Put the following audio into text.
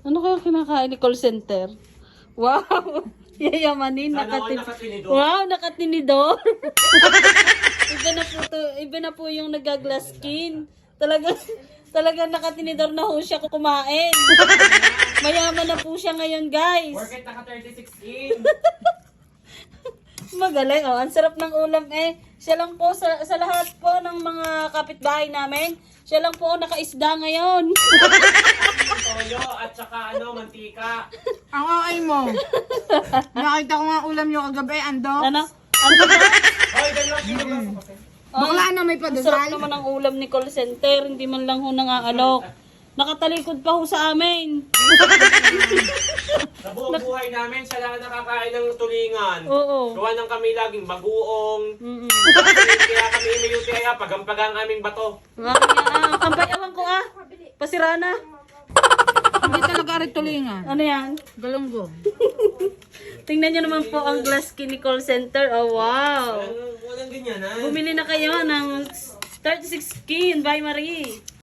Ano kaya kinakain ni call center? Wow! Yayamanin. Sana all nakatinidor. Wow, nakatinidor. Iba na po yung nagaglass skin. Talaga nakatinidor na ho siya kumain. Mayaman na po siya ngayon, guys. Porket naka 36 in. Magaling, oh. Ang sarap ng ulam eh. Siya lang po sa lahat po ng mga kapitbahay namin. Siya lang po nakaisda ngayon. Toyo at saka mantika. Ang ay mo. Nakita ko nga ulam nyo kagabi, ando. Ano? Ano ba? Hoy, ganun lang. Bakla na may Ang sarap padasal. naman ang ulam ni call center. Hindi man lang ho nangaalok. Nakatalikod pa ho sa amin. Sa buong buhay namin, siya lang nakakain ng tulingan. Oo. Gawa ng kami laging baguong. Mm-mm. Kaya kami may UTI, pagampagang aming bato. Kampayawan ko ah. Pasira na. Hindi talaga rin tulingan. Ano yan? Galunggo. Tingnan nyo naman po ang glass skin ni call center. Oh, wow. Walang ganyan, ha? Bumili na kayo ng 36 skin by Marie.